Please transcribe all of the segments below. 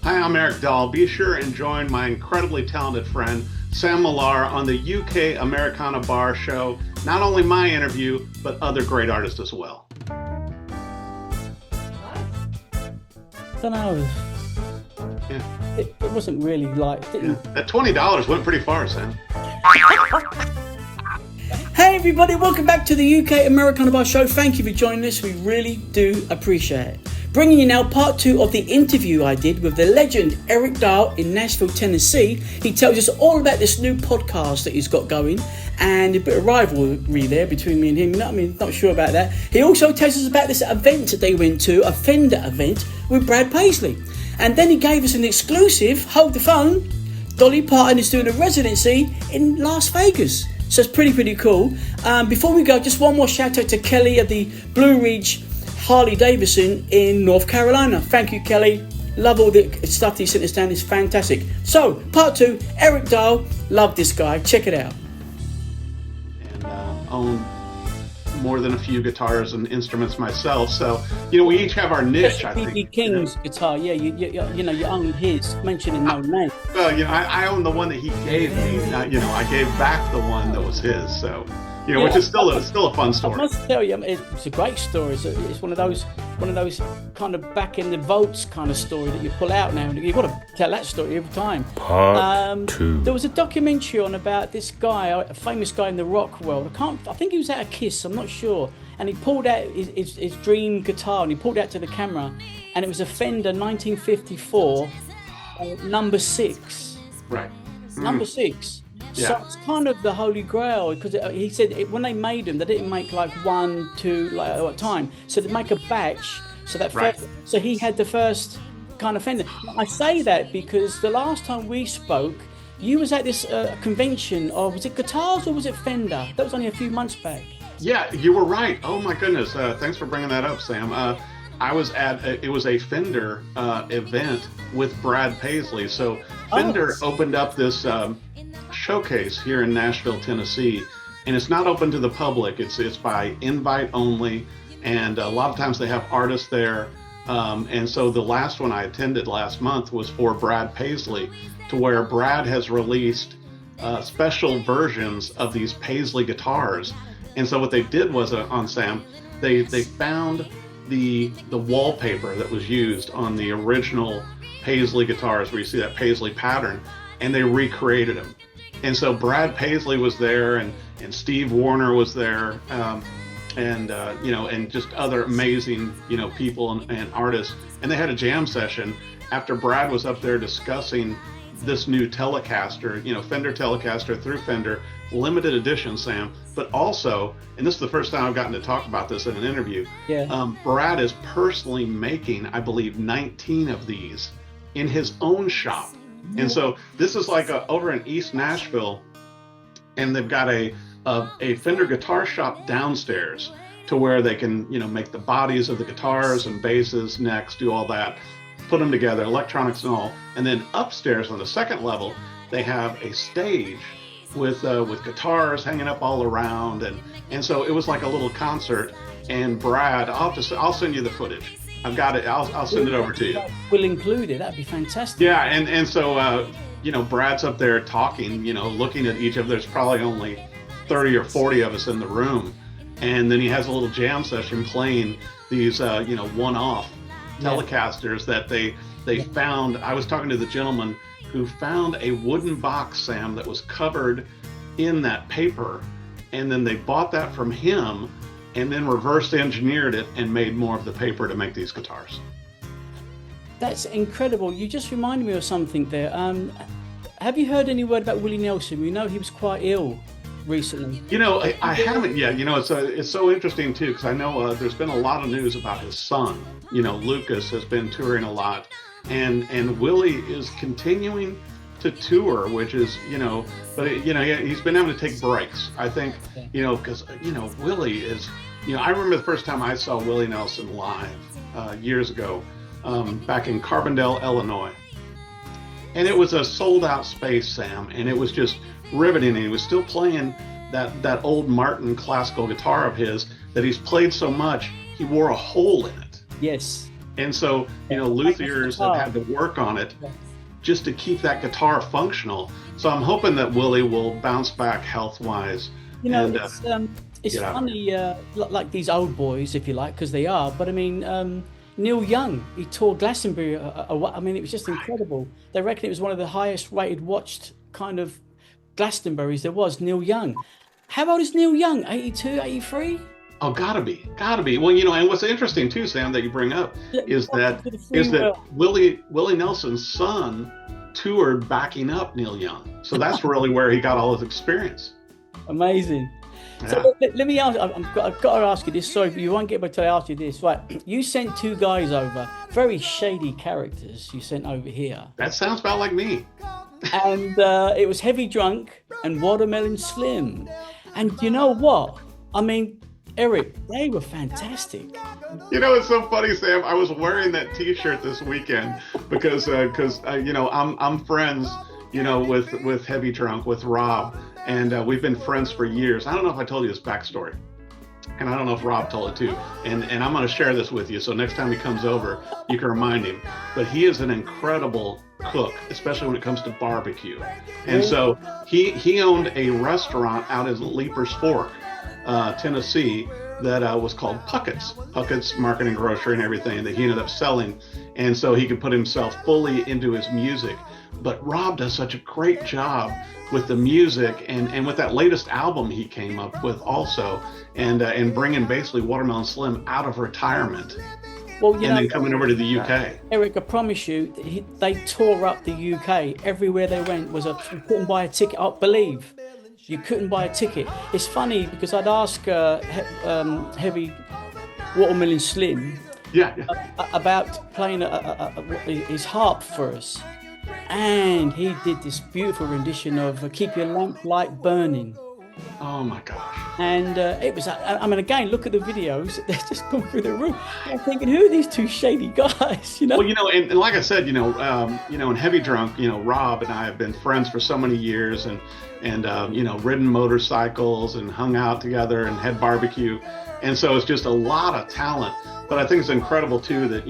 Hi, I'm Eric Dahl. Be sure and join my incredibly talented friend, Sam Millar, on the UK Americana Bar Show. Not only my interview, but other great artists as well. I don't know. Yeah. It wasn't really like... That $20 went pretty far, Sam. Hey everybody, welcome back to the UK Americana Bar Show. Thank you for joining us. We really do appreciate it. Bringing you now part 2 of the interview I did with the legend Eric Dahl in Nashville, Tennessee. He tells us all about this new podcast that he's got going and a bit of rivalry there between me and him. Not sure about that. He also tells us about this event that they went to, a Fender event with Brad Paisley. And then he gave us an exclusive, hold the phone, Dolly Parton is doing a residency in Las Vegas. So it's pretty cool. Before we go, just one more shout out to Kelly of the Blue Ridge Harley Davidson in North Carolina. Thank you, Kelly. Love all the stuff he sent us down. It's fantastic. So, part 2, Eric Dahl. Love this guy. Check it out. And own more than a few guitars and instruments myself. So, we each have our niche, I think. B.B. King's guitar, yeah, you own his, mentioning no name. Well, I own the one that he gave me. I gave back the one that was his. So, which is still a fun story. I must tell you, it's a great story. It's one of those kind of back in the vaults kind of story that you pull out now. You've got to tell that story every time. Part 2. There was a documentary on about this guy, a famous guy in the rock world. I think he was at a Kiss. I'm not sure. And he pulled out his dream guitar and he pulled it out to the camera, and it was a Fender 1954 number 6. Right. Number 6. Yeah. So it's kind of the holy grail, because he said when they made them, they didn't make like 1, 2 at a time. So they make a batch. So that so he had the first kind of Fender. I say that because the last time we spoke, you was at this convention, or was it guitars or was it Fender? That was only a few months back. Yeah, you were right. Oh my goodness. Thanks for bringing that up, Sam. I was it was a Fender event with Brad Paisley. So Fender opened up this showcase here in Nashville, Tennessee, and it's not open to the public. It's by invite only, and a lot of times they have artists there. And so the last one I attended last month was for Brad Paisley, to where Brad has released special versions of these Paisley guitars. And so what they did was on Sam, they found the wallpaper that was used on the original Paisley guitars, where you see that Paisley pattern, and they recreated them. And so Brad Paisley was there, and Steve Warner was there, and just other amazing people and artists. And they had a jam session after Brad was up there discussing this new Telecaster, Fender Telecaster through Fender, limited edition, Sam. But also, and this is the first time I've gotten to talk about this in an interview, Brad is personally making, I believe, 19 of these in his own shop. And so this is like over in East Nashville, and they've got a Fender guitar shop downstairs, to where they can make the bodies of the guitars and basses, necks, do all that, put them together, electronics and all. And then upstairs on the second level, they have a stage with guitars hanging up all around, and so it was like a little concert. And Brad, I'll send you the footage. I've got it. I'll send it over to you. We'll include it. That'd be fantastic. Yeah, and so Brad's up there talking, looking at each of. There's probably only 30 or 40 of us in the room, and then he has a little jam session playing these one-off Telecasters that they found. I was talking to the gentleman who found a wooden box, Sam, that was covered in that paper, and then they bought that from him, and then reverse engineered it and made more of the paper to make these guitars. That's incredible. You just reminded me of something there. Have you heard any word about Willie Nelson? We know he was quite ill recently. I haven't yet. It's so interesting too, because I know there's been a lot of news about his son. Lucas has been touring a lot, and Willie is continuing to tour, which is but he's been having to take breaks, I think, because Willie is, I remember the first time I saw Willie Nelson live years ago, back in Carbondale, Illinois, and it was a sold out space, Sam, and it was just riveting. And he was still playing that old Martin classical guitar of his that he's played so much, he wore a hole in it. Yes. And so, luthiers have had to work on it just to keep that guitar functional. So I'm hoping that Willie will bounce back health-wise. It's funny, like these old boys, if you like, because they are. But I mean, Neil Young, he toured Glastonbury. I mean, it was just incredible. They reckon it was one of the highest rated watched kind of Glastonburys there was, Neil Young. How old is Neil Young? 82, 83? Oh, gotta be. Well, and what's interesting too, Sam, that you bring up is that Willie Nelson's son toured backing up Neil Young. So that's really where he got all his experience. Amazing. Yeah. So let me ask. I've got to ask you this. Sorry, you won't get back till I ask you this. Right, you sent two guys over, very shady characters. You sent over here. That sounds about like me. And it was Heavy Drunk and Watermelon Slim. And you know what? I mean, Eric, they were fantastic. It's so funny, Sam. I was wearing that T-shirt this weekend because I'm friends, with Heavy Drunk, with Rob, and we've been friends for years. I don't know if I told you this backstory, and I don't know if Rob told it too. And I'm going to share this with you, so next time he comes over, you can remind him. But he is an incredible cook, especially when it comes to barbecue. And so he owned a restaurant out in Leaper's Fork, Tennessee, that was called Puckett's Market and Grocery and everything, that he ended up selling. And so he could put himself fully into his music. But Rob does such a great job with the music and with that latest album he came up with also, and bringing basically Watermelon Slim out of retirement. Well, and then coming over to the UK. Eric, I promise you, they tore up the UK. Everywhere they went you couldn't buy a ticket. I believe you couldn't buy a ticket. It's funny because I'd ask Heavy Watermelon Slim about playing his harp for us. And he did this beautiful rendition of Keep Your Lamp Light Burning. Oh my gosh. And it was, again, look at the videos. They're just going through the roof. I'm thinking, who are these two shady guys? Well, and like I said, in Heavy Drunk, Rob and I have been friends for so many years and ridden motorcycles and hung out together and had barbecue. And so it's just a lot of talent. But I think it's incredible too that,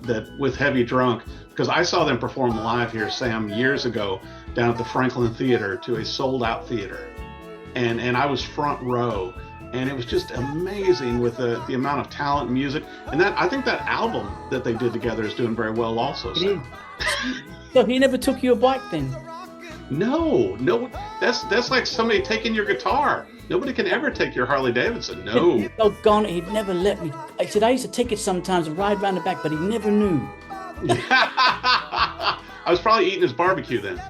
that with Heavy Drunk, because I saw them perform live here, Sam, years ago down at the Franklin Theater to a sold out theater. And I was front row, and it was just amazing with the amount of talent and music. And I think that album that they did together is doing very well also. So he never took you a bike then? No, that's like somebody taking your guitar. Nobody can ever take your Harley Davidson. No. Doggone it, he'd never let me. I said I used to take it sometimes and ride around the back, but he never knew. I was probably eating his barbecue then.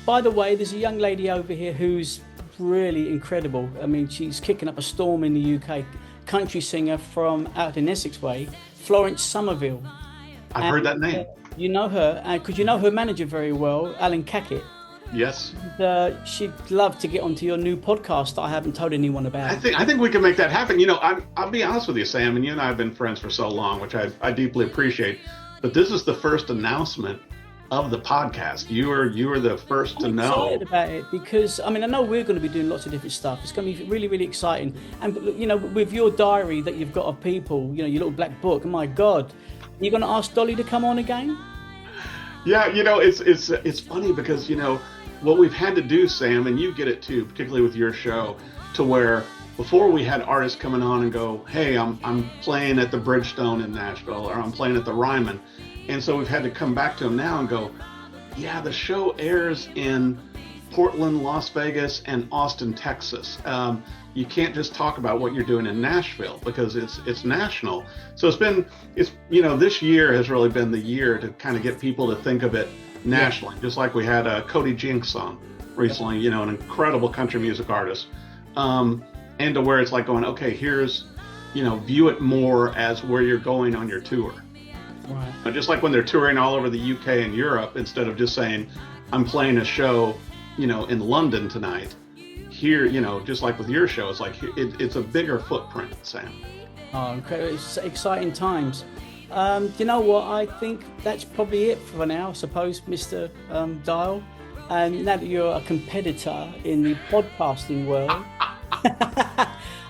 By the way, there's a young lady over here who's really incredible. I mean, she's kicking up a storm in the UK. Country singer from out in Essex way, Florence Somerville. I've heard that name. You know her, because you know her manager very well, Alan Cackett. Yes. She'd love to get onto your new podcast that I haven't told anyone about. I think we can make that happen. I'll be honest with you, Sam, and you and I have been friends for so long, which I deeply appreciate. But this is the first announcement of the podcast. You were the first to know. I'm excited about it because I know we're going to be doing lots of different stuff. It's going to be really, really exciting. And with your diary that you've got of people, your little black book. My God, you're going to ask Dolly to come on again? Yeah, it's funny because what we've had to do, Sam, and you get it too, particularly with your show, to where before we had artists coming on and go, hey, I'm playing at the Bridgestone in Nashville, or I'm playing at the Ryman. And so we've had to come back to them now and go, yeah, the show airs in Portland, Las Vegas, and Austin, Texas. You can't just talk about what you're doing in Nashville because it's national. So this year has really been the year to kind of get people to think of it nationally, just like we had Cody Jinks on recently, an incredible country music artist. And to where it's like going, okay, here's, view it more as where you're going on your tour. Right. Just like when they're touring all over the UK and Europe, instead of just saying, I'm playing a show, in London tonight. Here, just like with your show, it's like it's a bigger footprint, Sam. Oh, incredible. It's exciting times. You know what? I think that's probably it for now, I suppose, Mr. Dahl. And now that you're a competitor in the podcasting world,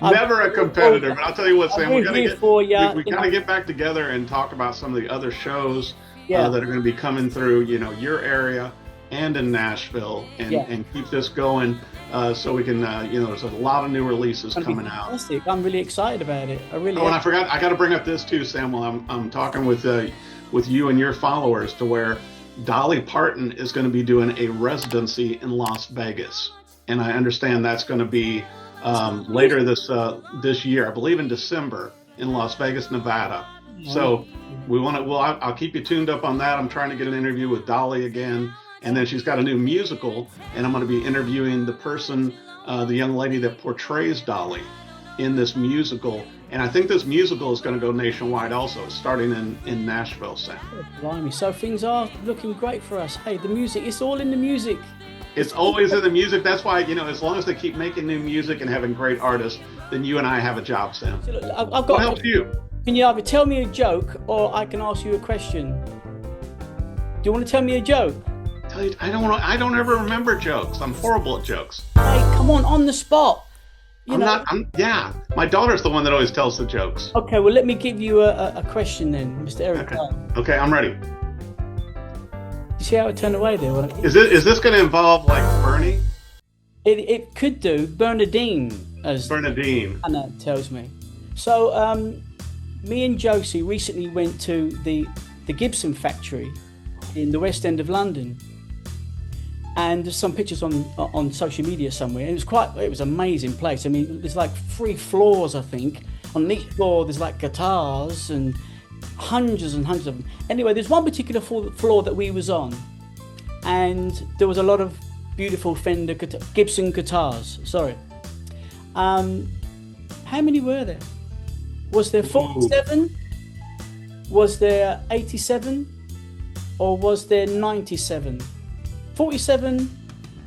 Never a competitor, but I'll tell you what, Sam, we gotta get back together and talk about some of the other shows that are going to be coming through, your area and in Nashville, and keep this going so we can, there's a lot of new releases coming out. Fantastic. I'm really excited about it. And I forgot, I got to bring up this too, Sam, while I'm talking with you and your followers, to where Dolly Parton is going to be doing a residency in Las Vegas. And I understand that's going to be later this year, I believe in December, in Las Vegas, Nevada. So I'll keep you tuned up on that. I'm trying to get an interview with Dolly again. And then she's got a new musical, and I'm going to be interviewing the person, the young lady that portrays Dolly in this musical. And I think this musical is going to go nationwide also, starting in Nashville, Sam. Oh, blimey. So things are looking great for us. Hey, the music, it's all in the music. It's always in the music. That's why, as long as they keep making new music and having great artists, then you and I have a job, Sam. So look, what helps you? Can you either tell me a joke or I can ask you a question? Do you want to tell me a joke? I don't ever remember jokes. I'm horrible at jokes. Hey, come on the spot. My daughter's the one that always tells the jokes. Okay, well, let me give you a question then, Mr. Eric. Okay, I'm ready. You see how it turned away there? Is this going to involve like Bernie? It could do. Bernadine, as Bernadine. Anna tells me. So, me and Josie recently went to the Gibson factory in the West End of London. And there's some pictures on social media somewhere. And it was an amazing place. I mean, there's like 3 floors, I think. On each floor, there's like guitars and hundreds and hundreds of them. Anyway, there's one particular floor that we was on, and there was a lot of beautiful Fender Gibson guitars. Sorry. How many were there? Was there 47? Was there 87? Or was there 97? 47,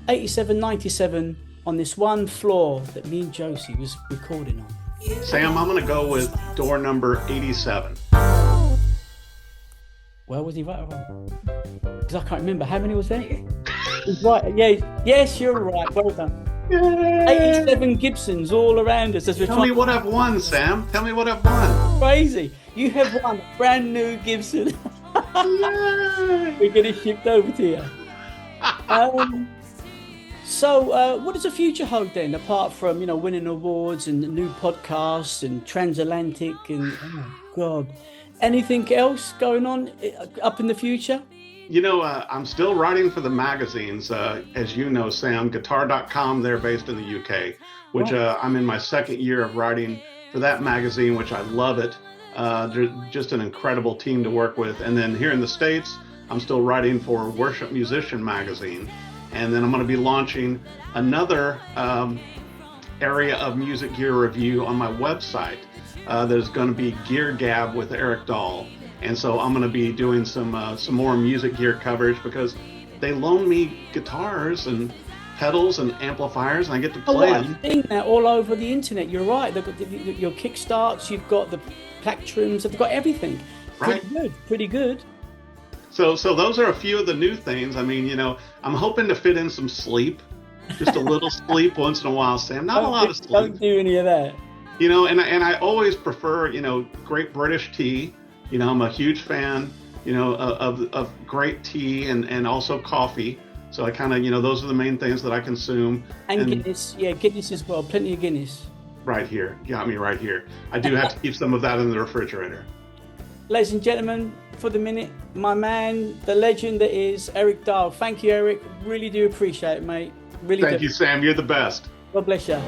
87, 97 on this one floor that me and Josie was recording on. Sam, I'm going to go with door number 87. Well, was he right or wrong? Because I can't remember. How many was there? He's right. Yeah. Yes, you're right. Well done. Yay. 87 Gibsons all around us. Tell me what I've won, Sam. Tell me what I've won. Crazy. You have won a brand new Gibson. We're getting shipped over to you. So what does the future hold then, apart from winning awards and new podcasts and transatlantic and oh god, anything else going on up in the future? I'm still writing for the magazines, as you know, Sam. Guitar.com, they're based in the UK, which I'm in my 2nd year of writing for that magazine, which I love it. They're just an incredible team to work with. And then here in the States, I'm still writing for Worship Musician magazine. And then I'm going to be launching another area of music gear review on my website. There's going to be Gear Gab with Eric Dahl. And so I'm going to be doing some more music gear coverage, because they loan me guitars and pedals and amplifiers, and I get to play them. I've seen that all over the internet. You're right. They've got your kickstarts, you've got the plectrums, they've got everything. Right. Pretty good. So those are a few of the new things. I mean, I'm hoping to fit in some sleep, just a little sleep once in a while, Sam. Not a lot of sleep. Don't do any of that. And I always prefer, great British tea. I'm a huge fan, of great tea and also coffee. So I kind of, those are the main things that I consume. And Guinness, Guinness as well. Plenty of Guinness. Right here, got me right here. I do have to keep some of that in the refrigerator. Ladies and gentlemen, for the minute, my man, the legend that is Eric Dahl. Thank you, Eric. Really do appreciate it, mate. Really do. Thank you, Sam. You're the best. God bless you.